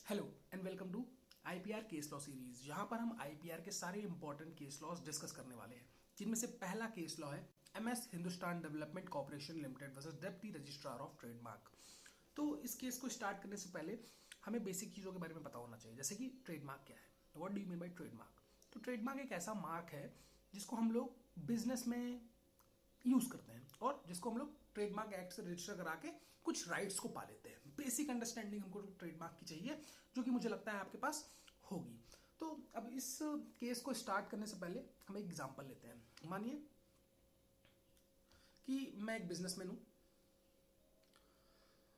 Hello and welcome to IPR case law series. यहाँ पर हम आईपीआर के सारे इंपॉर्टेंट केस लॉज डिस्कस करने वाले हैं, जिनमें से पहला केस लॉ है MS Hindustan development corporation limited versus deputy registrar of trademark. तो इस केस को स्टार्ट करने से पहले हमें बेसिक चीज़ों के बारे में पता होना चाहिए, जैसे कि ट्रेडमार्क क्या है, what do you mean by trademark. तो ट्रेडमार्क एक ऐसा मार्क है जिसको हम लोग बिजनेस में यूज करते हैं और जिसको हम लोग ट्रेडमार्क एक्ट से रजिस्टर करा के कुछ राइट्स को पा लेते हैं। बेसिक अंडरस्टैंडिंग हमको ट्रेडमार्क की चाहिए, जो कि मुझे लगता है आपके पास होगी। तो अब इस केस को स्टार्ट करने से पहले हम एक एग्जांपल लेते हैं। मानिए कि मैं एक बिजनेसमैन हूं,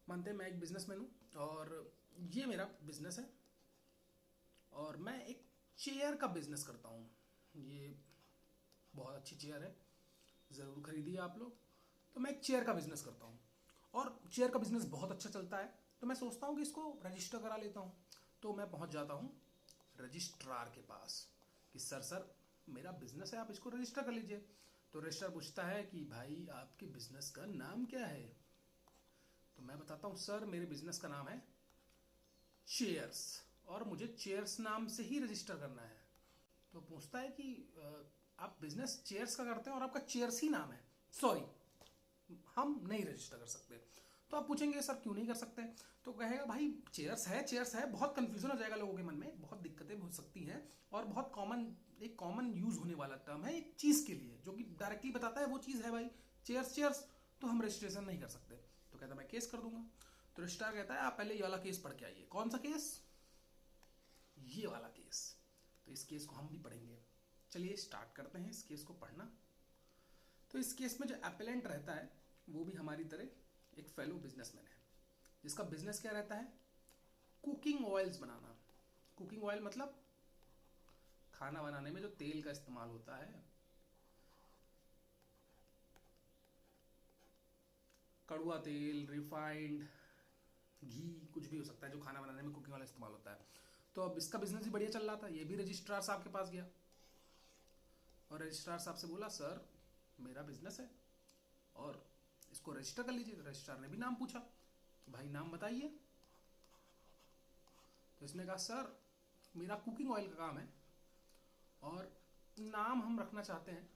मानते हैं मैं एक बिजनेसमैन हूं और ये मेरा बिजनेस है और मैं एक चेयर का बिजनेस करता हूं। ये बहुत अच्छी चेयर है, ज़रूर खरीदिए आप लोग। तो मैं एक चेयर का बिजनेस करता हूँ और चेयर का बिजनेस बहुत अच्छा चलता है, तो मैं सोचता हूँ कि इसको रजिस्टर करा लेता हूँ। तो मैं पहुँच जाता हूँ रजिस्ट्रार के पास कि सर मेरा बिजनेस है, आप इसको रजिस्टर कर लीजिए। तो रजिस्ट्रार पूछता है कि भाई आपके बिजनेस का नाम क्या है। तो मैं बताता हूँ सर मेरे बिजनेस का नाम है चेयर्स और मुझे चेयर्स नाम से ही रजिस्टर करना है। तो पूछता है कि आप बिजनेस चेयर्स का करते हैं और आपका चेयर्स ही नाम है, सॉरी हम नहीं रजिस्टर कर सकते। तो आप पूछेंगे सर क्यों नहीं कर सकते, तो कहेगा भाई चेयर्स है, बहुत कंफ्यूजन हो जाएगा लोगों के मन में, बहुत दिक्कतें हो सकती हैं और बहुत एक कॉमन यूज होने वाला टर्म है एक चीज के लिए जो कि डायरेक्टली बताता है वो चीज है भाई चेयर्स, तो हम रजिस्ट्रेशन नहीं कर सकते। तो कहता मैं केस कर दूंगा। तो रजिस्ट्रार कहता है आप पहले ये वाला केस पढ़ के आइए। कौन सा केस? ये वाला केस। तो इस केस को हम भी पढ़ेंगे। चलिए स्टार्ट करते हैं इस केस को पढ़ना। तो इस केस में जो एपेलेंट रहता है वो भी हमारी तरह एक फेलो बिजनेसमैन है, जिसका बिजनेस क्या रहता है, कुकिंग ऑयल्स बनाना। कुकिंग ऑयल मतलब खाना बनाने में जो तेल का इस्तेमाल होता है, कड़ुआ तेल, रिफाइंड, घी, कुछ भी हो सकता है जो खाना बनाने में कुकिंग ऑयल इस्तेमाल होता है। तो अब इसका बिजनेस भी बढ़िया चल रहा था, ये भी रजिस्ट्रार साहब के पास गया और रजिस्ट्रार साहब से बोला सर मेरा बिजनेस है और इसको रजिस्टर कर लीजिए। तो रजिस्ट्रार ने भी नाम पूछा कि भाई नाम बताइए। तो इसने कहा सर मेरा कुकिंग ऑयल का काम है और नाम हम रखना चाहते हैं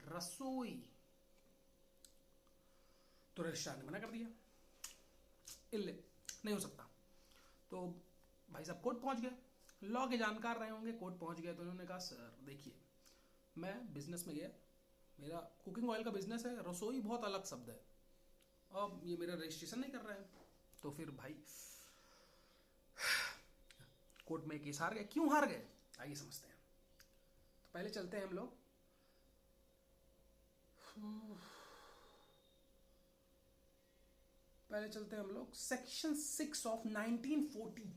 रसोई। तो रजिस्ट्रार ने मना कर दिया, इल्ले नहीं हो सकता। तो भाई साहब कोर्ट पहुंच गए, लॉ के जानकार रहे होंगे, कोर्ट पहुंच गए। तो उन्होंने कहा सर देखिए मैं बिजनेस में गया, मेरा कुकिंग ऑयल का बिजनेस है, रसोई बहुत अलग शब्द है, अब ये मेरा रजिस्ट्रेशन नहीं कर रहा है। तो फिर भाई कोर्ट में केस हार गए। क्यों हार गए आइए समझते हैं। तो पहले चलते हैं हम लोग सेक्शन 6 ऑफ 1940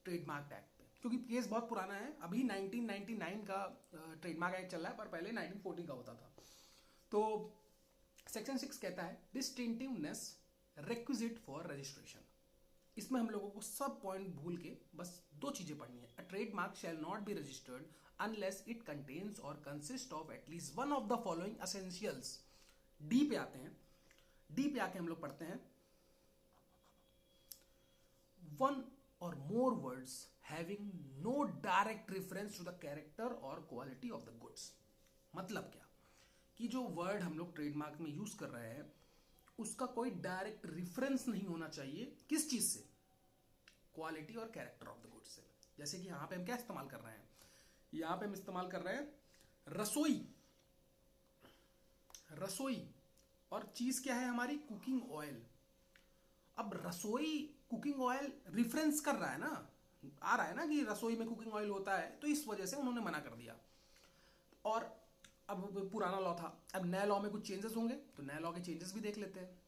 ट्रेडमार्क एक्ट पे, क्योंकि केस बहुत पुराना है। अभी 1999 का ट्रेडमार्क एक्ट चल रहा है, पर पहले 1940 का होता था। तो सेक्शन 6 कहता है डिस्टिंक्टिवनेस रिक्विजिट फॉर रजिस्ट्रेशन। इसमें हम लोगों को सब पॉइंट भूल के बस दो चीजें पढ़नी है। A trademark shall not be registered unless it contains और consist of at least one of the following essentials. D पे आते हैं, डी पे आके हम लोग पढ़ते हैं वन और more words having no direct reference to the character और क्वालिटी ऑफ द गुड्स। मतलब क्या कि जो वर्ड हम लोग ट्रेडमार्क में यूज कर रहे हैं उसका कोई डायरेक्ट रेफरेंस नहीं होना चाहिए। किस चीज से? क्वालिटी और कैरेक्टर ऑफ द गुड्स से। जैसे कि यहां पे हम क्या इस्तेमाल कर रहे हैं, यहां पे हम इस्तेमाल कर रहे हैं रसोई, रसोई और चीज क्या है हमारी कुकिंग ऑयल। अब रसोई कुकिंग ऑयल रिफरेंस कर रहा है ना, आ रहा है ना कि रसोई में कुकिंग ऑयल होता है, तो इस वजह से उन्होंने मना कर दिया। और अब पुराना लॉ था, अब नए लॉ में कुछ चेंजेस होंगे, तो नए लॉ के चेंजेस भी देख लेते हैं।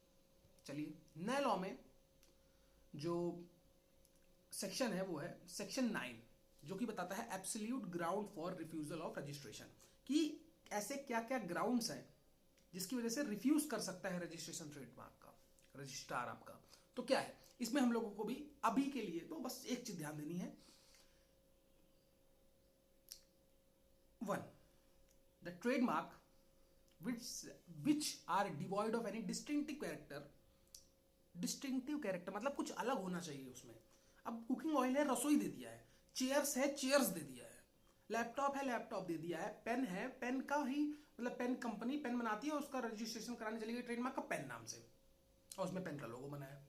चलिए नए लॉ में जो सेक्शन है वो है सेक्शन 9, जो कि बताता है absolute ground for refusal of registration, कि ऐसे क्या क्या ग्राउंड्स हैं जिसकी वजह से रिफ्यूज कर सकता है रजिस्ट्रेशन ट्रेडमार्क का रजिस्ट्रार आपका। तो क्या है इसमें हम लोगों को भी अभी के लिए तो बस एक चीज ध्यान देनी है। One, the trademark which are devoid of any distinctive character distinctive character, मतलब कुछ अलग होना चाहिए उसमें। अब कुकिंग ऑयल है, रसोई दे दिया है, चेयर्स है, चेयर्स दे दिया है, लैपटॉप है, लैपटॉप दे दिया है, पेन है, पेन का ही मतलब पेन कंपनी पेन बनाती है, उसका रजिस्ट्रेशन कराने चली गई ट्रेडमार्क का पेन नाम से, और उसमें पेन का लोगो बनाया।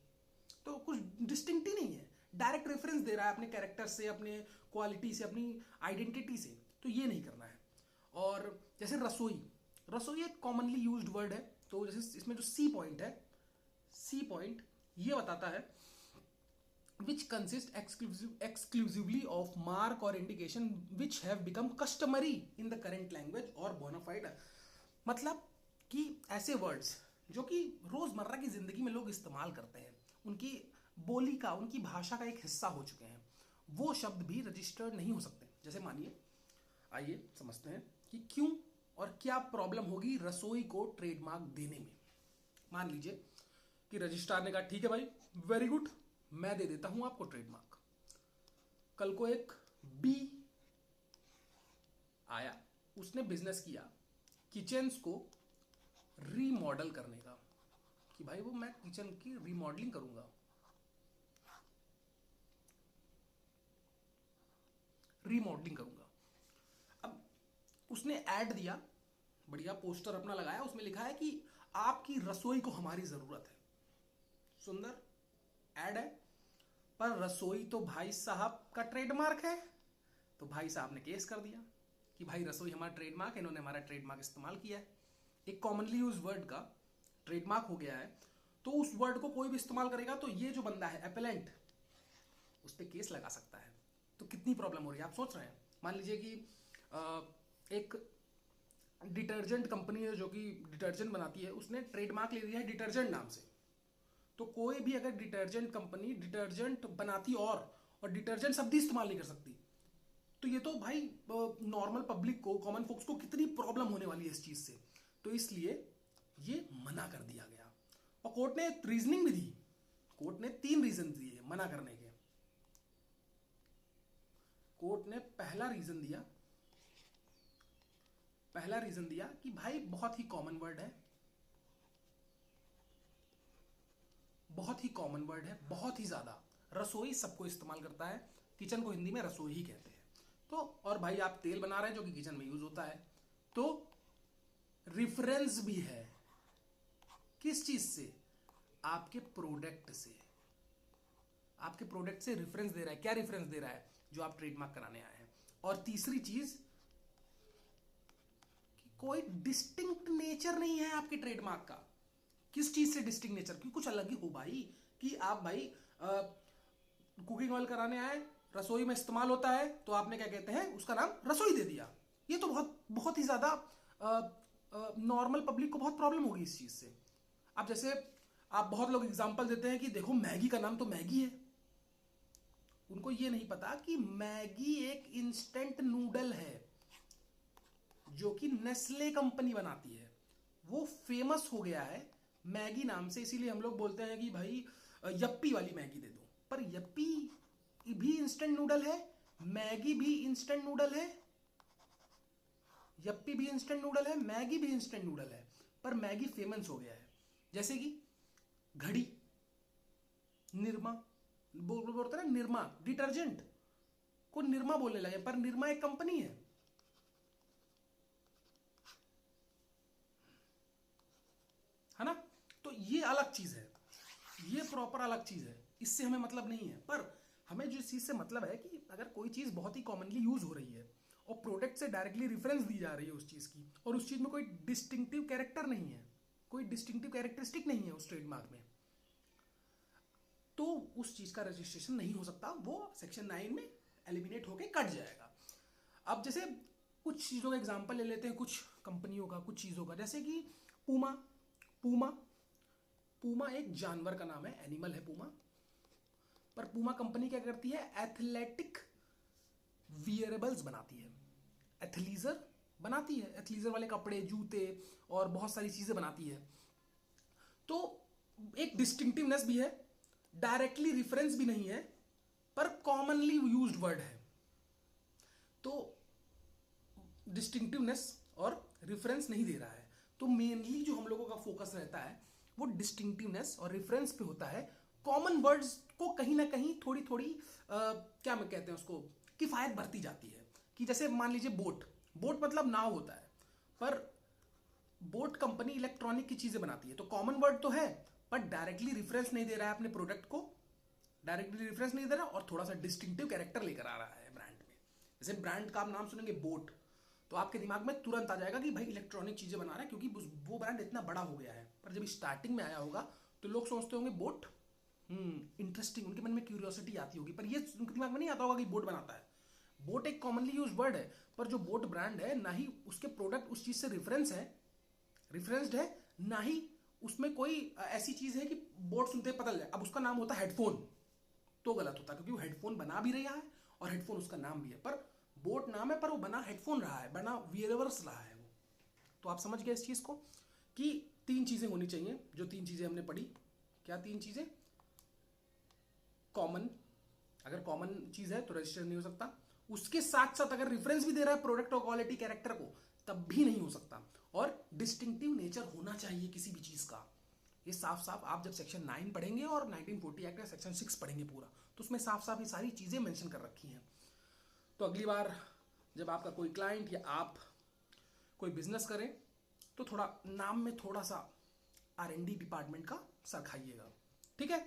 तो कुछ डिस्टिंक्ट ही नहीं है, डायरेक्ट रेफरेंस दे रहा है अपने कैरेक्टर से, अपने क्वालिटी से, अपनी आइडेंटिटी से, तो ये नहीं करना है। और जैसे रसोई, रसोई एक कॉमनली यूज्ड वर्ड है, तो जैसे इसमें जो सी पॉइंट है, सी पॉइंट ये बताता है which consist exclusively of mark or indication which have become customary in the current language or bona fide, मतलब कि ऐसे वर्ड्स जो कि रोजमर्रा की जिंदगी में लोग इस्तेमाल करते हैं, उनकी बोली का, उनकी भाषा का एक हिस्सा हो चुके हैं, वो शब्द भी रजिस्टर्ड नहीं हो सकते। जैसे मानिए, आइए समझते हैं कि क्यों और क्या प्रॉब्लम होगी रसोई को ट्रेडमार्क देने में। मान लीजिए कि रजिस्ट्रार ने कहा ठीक है भाई, वेरी गुड, मैं दे देता हूं आपको ट्रेडमार्क। कल को एक बी आया, उसने बिजनेस किया किचन्स को रीमॉडल करने का, कि भाई वो मैं किचन की रीमॉडलिंग करूंगा, रीमॉडलिंग करूंगा। अब उसने ऐड दिया, बढ़िया पोस्टर अपना लगाया, उसमें लिखा है कि आपकी रसोई को हमारी जरूरत है। सुंदर ऐड है, पर रसोई तो भाई साहब का ट्रेडमार्क है। तो भाई साहब ने केस कर दिया कि भाई रसोई हमारा ट्रेडमार्क है, इन्होंने हमारा ट्रेडमार्क इस्तेमाल किया है, एक कॉमनली यूज वर्ड का ट्रेडमार्क हो गया है, तो उस वर्ड को कोई भी इस्तेमाल करेगा तो ये जो बंदा है एपेलेंट, उस पर केस लगा सकता है। तो कितनी प्रॉब्लम हो रही है आप सोच रहे हैं। मान लीजिए कि एक डिटर्जेंट कंपनी है जो कि डिटर्जेंट बनाती है, उसने ट्रेडमार्क ले लिया है डिटर्जेंट नाम से। तो कोई भी अगर डिटर्जेंट कंपनी डिटर्जेंट बनाती और डिटर्जेंट शब्द इस्तेमाल नहीं कर सकती, तो ये तो भाई नॉर्मल पब्लिक को, कॉमन फोक्स को कितनी प्रॉब्लम होने वाली है इस चीज से। तो इसलिए ये मना कर दिया गया, और कोर्ट ने रीजनिंग भी दी। कोर्ट ने 3 रीजन दिए मना करने के। कोर्ट ने पहला रीजन दिया कि भाई बहुत ही कॉमन वर्ड है, बहुत ही कॉमन वर्ड है, बहुत ही ज्यादा। रसोई सबको इस्तेमाल करता है, किचन को हिंदी में रसोई ही कहते हैं। तो और भाई आप तेल बना रहे हैं जो कि किचन में यूज होता है, तो रिफरेंस भी है किस चीज से, आपके प्रोडक्ट से। आपके प्रोडक्ट से रेफरेंस दे रहा है। क्या रेफरेंस दे रहा है? जो आप ट्रेडमार्क कराने आए हैं। और तीसरी चीज कि कोई डिस्टिंक्ट नेचर नहीं है आपके ट्रेडमार्क का। किस चीज से डिस्टिंक्ट नेचर? कि कुछ अलग ही हो भाई, कि आप भाई कुकिंग ऑयल कराने आए, रसोई में इस्तेमाल होता है, तो आपने क्या कहते हैं उसका नाम रसोई दे दिया। ये तो बहुत बहुत ही ज्यादा नॉर्मल पब्लिक को बहुत प्रॉब्लम होगी इस चीज से। अब जैसे आप बहुत लोग एग्जांपल देते हैं कि देखो मैगी का नाम तो मैगी है, उनको ये नहीं पता कि मैगी एक इंस्टेंट नूडल है जो कि नेस्ले कंपनी बनाती है। वो फेमस हो गया है मैगी नाम से, इसीलिए हम लोग बोलते हैं कि भाई यप्पी वाली मैगी दे दो। पर यप्पी भी इंस्टेंट नूडल है, मैगी भी इंस्टेंट नूडल है, यप्पी भी इंस्टेंट नूडल है, मैगी भी इंस्टेंट नूडल है, पर मैगी फेमस हो गया है। जैसे कि घड़ी, निरमा, बोलते ना निरमा, डिटर्जेंट को निरमा बोलने लगे, पर निरमा एक कंपनी है ना। तो ये अलग चीज है, ये प्रॉपर अलग चीज है, इससे हमें मतलब नहीं है। पर हमें जो चीज से मतलब है कि अगर कोई चीज बहुत ही कॉमनली यूज हो रही है और प्रोडक्ट से डायरेक्टली रेफरेंस दी जा रही है उस चीज की, और उस चीज में कोई डिस्टिंक्टिव कैरेक्टर नहीं है, कोई डिस्टिंक्टिव कैरेक्टरिस्टिक नहीं है उस ट्रेडमार्क में, तो उस चीज का रजिस्ट्रेशन नहीं हो सकता, वो सेक्शन 9 में एलिमिनेट होके कट जाएगा। अब जैसे कुछ चीजों का एग्जांपल ले लेते हैं, कुछ कंपनियों का, कुछ चीजों का, जैसे कि पूमा। पूमा पूमा एक जानवर का नाम है, एनिमल है पूमा। पर पूमा कंपनी क्या करती है? एथलेटिक वियरेबल्स बनाती है, एथलीजर बनाती है, एथलीजर वाले कपड़े, जूते और बहुत सारी चीजें बनाती है। तो एक डिस्टिंक्टिवनेस भी है, डायरेक्टली रेफरेंस भी नहीं है, पर कॉमनली यूज्ड वर्ड है। तो डिस्टिंक्टिवनेस और रेफरेंस नहीं दे रहा है। तो मेनली जो हम लोगों का फोकस रहता है वो डिस्टिंक्टिवनेस और रेफरेंस पे होता है। कॉमन वर्ड्स को कहीं ना कहीं थोड़ी थोड़ी क्या मैं कहते हैं उसको, किफायत बरती जाती है। कि जैसे मान लीजिए बोट, बोट मतलब नाव होता है, पर बोट कंपनी इलेक्ट्रॉनिक की चीजें बनाती है, तो कॉमन वर्ड तो है पर डायरेक्टली रेफरेंस नहीं दे रहा है अपने प्रोडक्ट को, डायरेक्टली रेफरेंस नहीं दे रहा और थोड़ा सा डिस्टिंक्टिव कैरेक्टर लेकर आ रहा है ब्रांड में। जैसे ब्रांड का आप नाम सुनेंगे बोट, तो आपके दिमाग में तुरंत आ जाएगा कि भाई इलेक्ट्रॉनिक चीजें बना रहा है, क्योंकि वो ब्रांड इतना बड़ा हो गया है। पर जब स्टार्टिंग में आया होगा तो लोग सोचते होंगे बोट, इंटरेस्टिंग, उनके मन में क्यूरियोसिटी आती होगी, पर ये उनके दिमाग में नहीं आता होगा कि बोट बनाता है। बोट एक कॉमनली यूज वर्ड है, पर जो बोट ब्रांड है ना ही उसके प्रोडक्ट उस चीज से रेफरेंस्ड है, ना ही उसमें कोई ऐसी चीज है कि बोट सुनते ही पता लगे। अब उसका नाम होता है हेडफोन, तो गलत होता, क्योंकि वो हेडफोन बना भी रहा है और हेडफोन उसका नाम भी है, पर बोट नाम है पर वो बना हेडफोन रहा है, बना वियरेबल्स रहा है वो। तो आप समझ गए इस चीज को कि 3 चीजें होनी चाहिए, जो 3 चीजें हमने पढ़ी। क्या 3 चीजें? कॉमन, अगर कॉमन चीज है तो रजिस्टर नहीं हो सकता, उसके साथ साथ अगर रेफरेंस भी दे रहा है प्रोडक्ट और क्वालिटी कैरेक्टर को तब भी नहीं हो सकता, और डिस्टिंक्टिव नेचर होना चाहिए किसी भी चीज का। ये साफ साफ आप जब सेक्शन 9 पढ़ेंगे और 1940 एक्ट का सेक्शन 6 पढ़ेंगे पूरा, तो उसमें साफ साफ ये सारी चीजें मेंशन कर रखी हैं। तो अगली बार जब आपका कोई क्लाइंट या आप कोई बिजनेस करें तो थोड़ा नाम में थोड़ा सा R&D डिपार्टमेंट का सर खाइएगा, ठीक है।